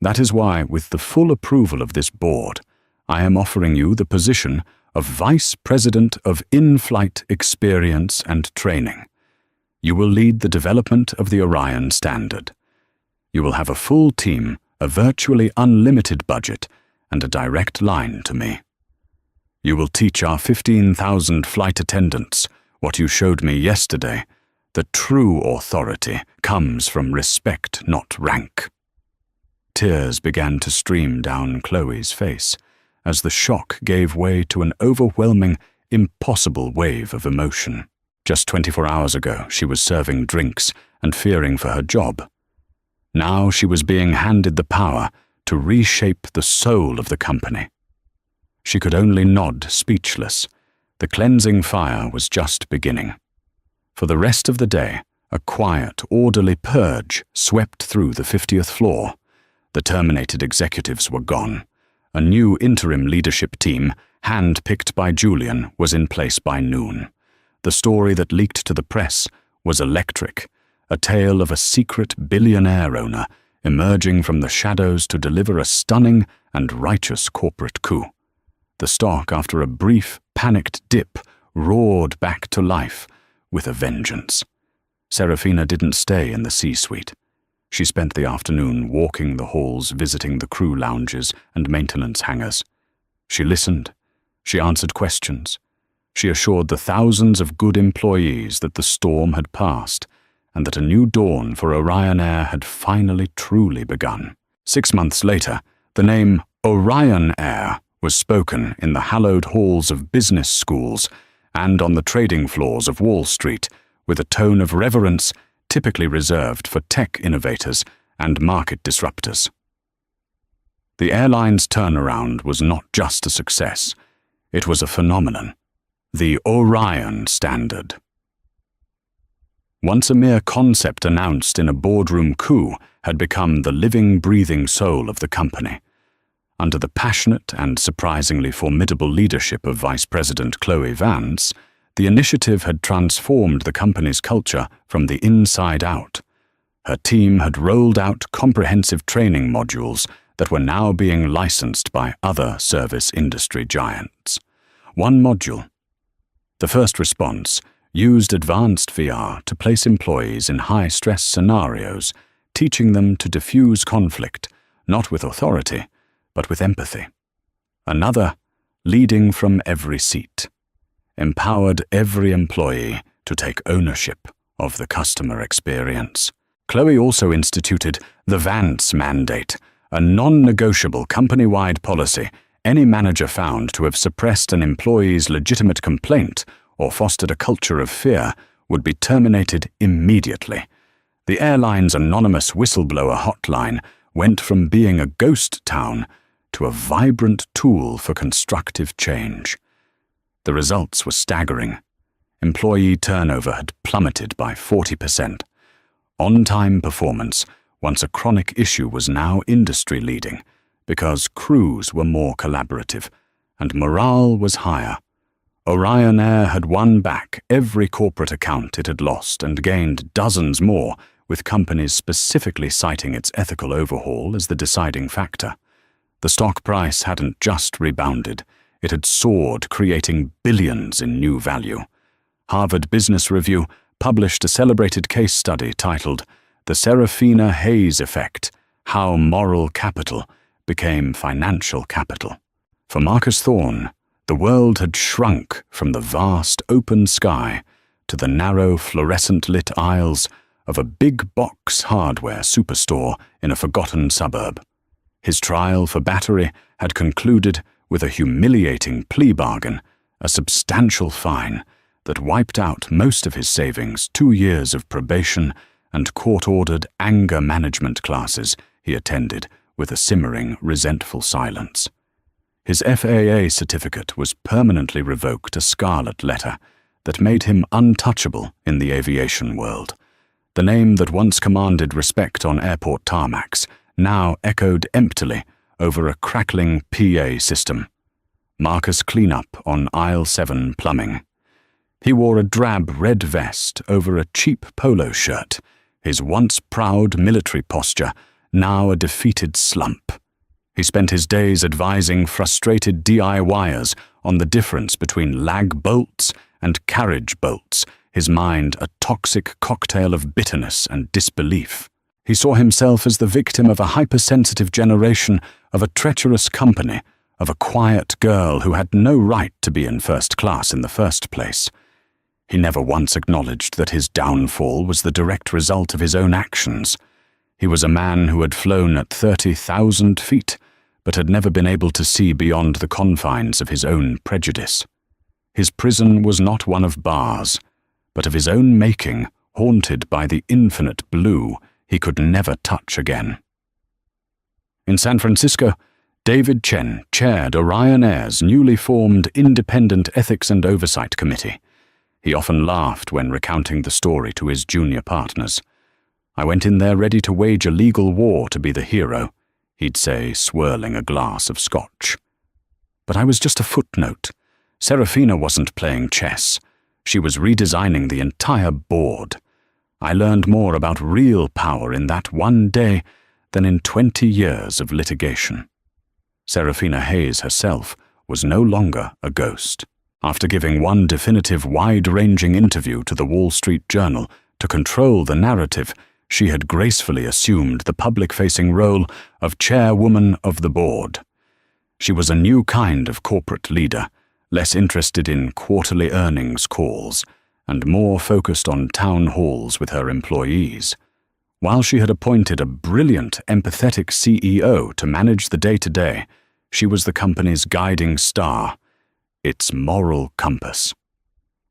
"That is why, with the full approval of this board, I am offering you the position of Vice President of In-Flight Experience and Training. You will lead the development of the Orion Standard. You will have a full team, a virtually unlimited budget, and a direct line to me. You will teach our 15,000 flight attendants what you showed me yesterday. The true authority comes from respect, not rank." Tears began to stream down Chloe's face as the shock gave way to an overwhelming, impossible wave of emotion. Just 24 hours ago, she was serving drinks and fearing for her job. Now she was being handed the power to reshape the soul of the company. She could only nod, speechless. The cleansing fire was just beginning. For the rest of the day, a quiet, orderly purge swept through the 50th floor. The terminated executives were gone. A new interim leadership team, hand-picked by Julian, was in place by noon. The story that leaked to the press was electric, a tale of a secret billionaire owner emerging from the shadows to deliver a stunning and righteous corporate coup. The stock, after a brief, panicked dip, roared back to life with a vengeance. Serafina didn't stay in the C-suite. She spent the afternoon walking the halls, visiting the crew lounges and maintenance hangars. She listened. She answered questions. She assured the thousands of good employees that the storm had passed and that a new dawn for Orion Air had finally truly begun. 6 months later, the name Orion Air was spoken in the hallowed halls of business schools and on the trading floors of Wall Street with a tone of reverence typically reserved for tech innovators and market disruptors. The airline's turnaround was not just a success, it was a phenomenon. The Orion Standard. Once a mere concept announced in a boardroom coup had become the living, breathing soul of the company. Under the passionate and surprisingly formidable leadership of Vice President Chloe Vance, the initiative had transformed the company's culture from the inside out. Her team had rolled out comprehensive training modules that were now being licensed by other service industry giants. One module, the first response, used advanced VR to place employees in high-stress scenarios, teaching them to diffuse conflict, not with authority, but with empathy. Another, leading from every seat, empowered every employee to take ownership of the customer experience. Chloe also instituted the Vance Mandate, a non-negotiable company-wide policy any manager found to have suppressed an employee's legitimate complaint or fostered a culture of fear would be terminated immediately. The airline's anonymous whistleblower hotline went from being a ghost town to a vibrant tool for constructive change. The results were staggering. Employee turnover had plummeted by 40%. On-time performance, once a chronic issue, was now industry-leading because crews were more collaborative and morale was higher. Orion Air had won back every corporate account it had lost and gained dozens more, with companies specifically citing its ethical overhaul as the deciding factor. The stock price hadn't just rebounded, it had soared, creating billions in new value. Harvard Business Review published a celebrated case study titled the Serafina Hayes effect, how moral capital became financial capital. For Marcus Thorne, the world had shrunk from the vast open sky to the narrow fluorescent-lit aisles of a big-box hardware superstore in a forgotten suburb. His trial for battery had concluded with a humiliating plea bargain, a substantial fine that wiped out most of his savings, 2 years of probation, and court-ordered anger management classes he attended with a simmering, resentful silence. His FAA certificate was permanently revoked, a scarlet letter that made him untouchable in the aviation world. The name that once commanded respect on airport tarmacs now echoed emptily over a crackling PA system. Marcus Cleanup on aisle 7 plumbing. He wore a drab red vest over a cheap polo shirt, his once proud military posture now a defeated slump. He spent his days advising frustrated DIYers on the difference between lag bolts and carriage bolts, his mind a toxic cocktail of bitterness and disbelief. He saw himself as the victim of a hypersensitive generation, of a treacherous company, of a quiet girl who had no right to be in first class in the first place. He never once acknowledged that his downfall was the direct result of his own actions. He was a man who had flown at 30,000 feet, but had never been able to see beyond the confines of his own prejudice. His prison was not one of bars, but of his own making, haunted by the infinite blue he could never touch again. In San Francisco, David Chen chaired Orion Air's newly formed Independent Ethics and Oversight Committee. He often laughed when recounting the story to his junior partners. "I went in there ready to wage a legal war to be the hero," he'd say, swirling a glass of scotch. "But I was just a footnote. Serafina wasn't playing chess. She was redesigning the entire board. I learned more about real power in that one day than in 20 years of litigation." Serafina Hayes herself was no longer a ghost. After giving one definitive wide-ranging interview to the Wall Street Journal to control the narrative, she had gracefully assumed the public-facing role of chairwoman of the board. She was a new kind of corporate leader, less interested in quarterly earnings calls, and more focused on town halls with her employees. While she had appointed a brilliant, empathetic CEO to manage the day-to-day, she was the company's guiding star, its moral compass.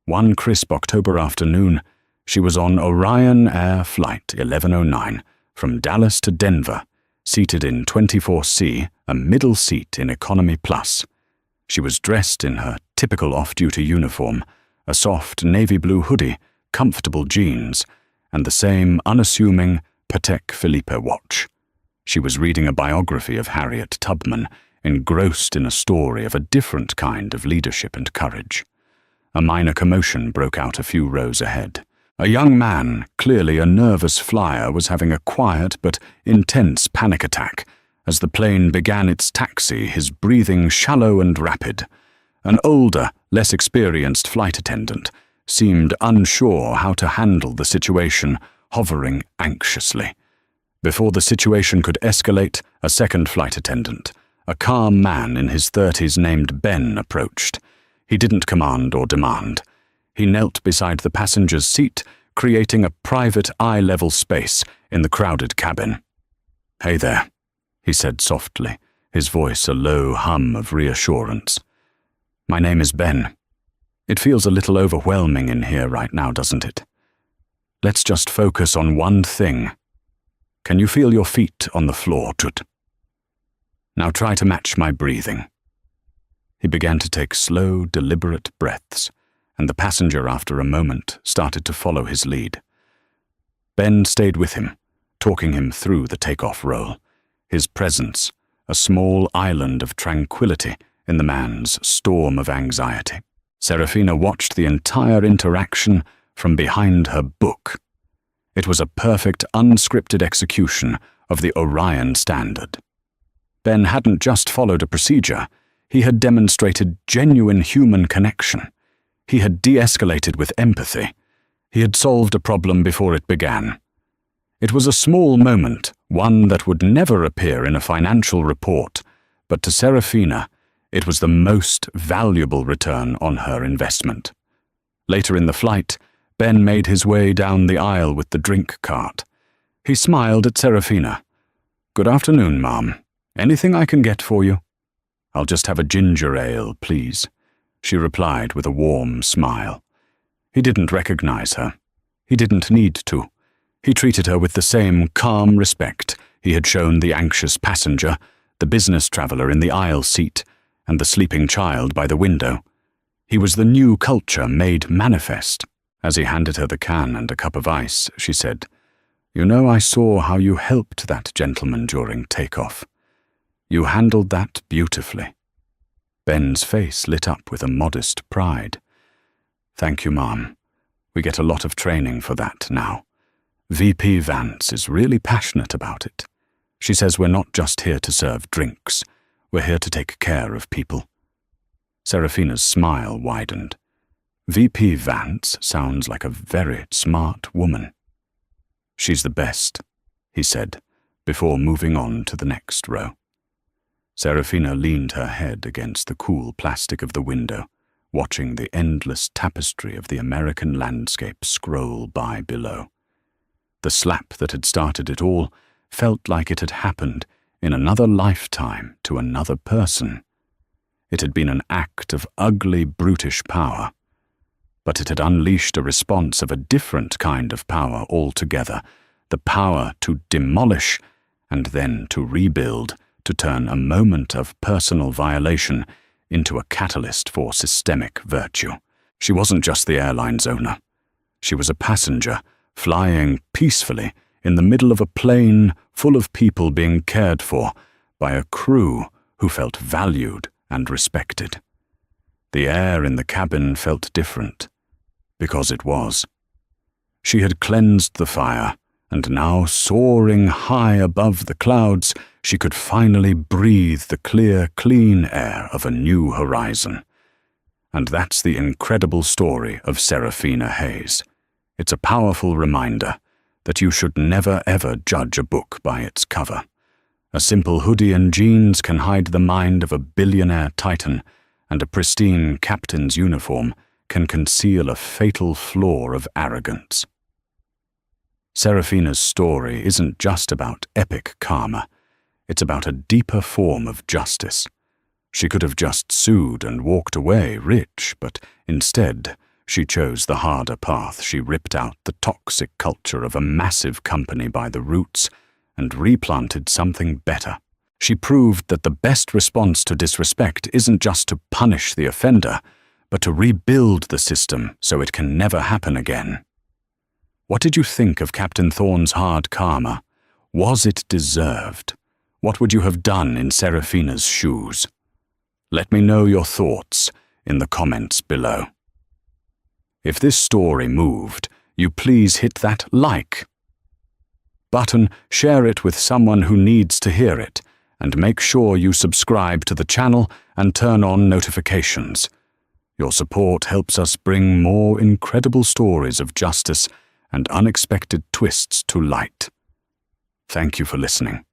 One crisp October afternoon, she was on Orion Air Flight 1109 from Dallas to Denver, seated in 24C, a middle seat in Economy Plus. She was dressed in her typical off-duty uniform, a soft navy blue hoodie, comfortable jeans, and the same unassuming Patek Philippe watch. She was reading a biography of Harriet Tubman, engrossed in a story of a different kind of leadership and courage. A minor commotion broke out a few rows ahead. A young man, clearly a nervous flyer, was having a quiet but intense panic attack as the plane began its taxi, his breathing shallow and rapid. An older, less experienced flight attendant seemed unsure how to handle the situation, hovering anxiously. Before the situation could escalate, a second flight attendant, a calm man in his 30s named Ben, approached. He didn't command or demand. He knelt beside the passenger's seat, creating a private eye-level space in the crowded cabin. "Hey there," he said softly, his voice a low hum of reassurance. "My name is Ben. It feels a little overwhelming in here right now, doesn't it? Let's just focus on one thing. Can you feel your feet on the floor, Tut? Now try to match my breathing." He began to take slow, deliberate breaths, and the passenger, after a moment, started to follow his lead. Ben stayed with him, talking him through the takeoff roll, his presence a small island of tranquility in the man's storm of anxiety. Serafina watched the entire interaction from behind her book. It was a perfect, unscripted execution of the Orion Standard. Ben hadn't just followed a procedure, he had demonstrated genuine human connection. He had de-escalated with empathy. He had solved a problem before it began. It was a small moment, one that would never appear in a financial report, but to Serafina, it was the most valuable return on her investment. Later in the flight, Ben made his way down the aisle with the drink cart. He smiled at Serafina. "Good afternoon, Mom. Anything I can get for you?" "I'll just have a ginger ale, please," she replied with a warm smile. He didn't recognize her. He didn't need to. He treated her with the same calm respect he had shown the anxious passenger, the business traveler in the aisle seat, and the sleeping child by the window. He was the new culture made manifest. As he handed her the can and a cup of ice, she said, "You know, I saw how you helped that gentleman during takeoff. You handled that beautifully." Ben's face lit up with a modest pride. "Thank you, Mom. We get a lot of training for that now. VP Vance is really passionate about it. She says we're not just here to serve drinks. We're here to take care of people." Serafina's smile widened. VP Vance sounds like a very smart woman. "She's the best," he said, before moving on to the next row. Serafina leaned her head against the cool plastic of the window, watching the endless tapestry of the American landscape scroll by below. The slap that had started it all felt like it had happened in another lifetime to another person. It had been an act of ugly, brutish power, but it had unleashed a response of a different kind of power altogether, the power to demolish and then to rebuild, to turn a moment of personal violation into a catalyst for systemic virtue. She wasn't just the airline's owner. She was a passenger, flying peacefully in the middle of a plane full of people being cared for by a crew who felt valued and respected. The air in the cabin felt different, because it was. She had cleansed the fire, and now, soaring high above the clouds, she could finally breathe the clear, clean air of a new horizon. And that's the incredible story of Serafina Hayes. It's a powerful reminder that you should never ever judge a book by its cover. A simple hoodie and jeans can hide the mind of a billionaire titan, and a pristine captain's uniform can conceal a fatal flaw of arrogance. Serafina's story isn't just about epic karma. It's about a deeper form of justice. She could have just sued and walked away rich, but instead, she chose the harder path. She ripped out the toxic culture of a massive company by the roots and replanted something better. She proved that the best response to disrespect isn't just to punish the offender, but to rebuild the system so it can never happen again. What did you think of Captain Thorne's hard karma? Was it deserved? What would you have done in Serafina's shoes? Let me know your thoughts in the comments below. If this story moved, you please hit that like button, share it with someone who needs to hear it, and make sure you subscribe to the channel and turn on notifications. Your support helps us bring more incredible stories of justice and unexpected twists to light. Thank you for listening.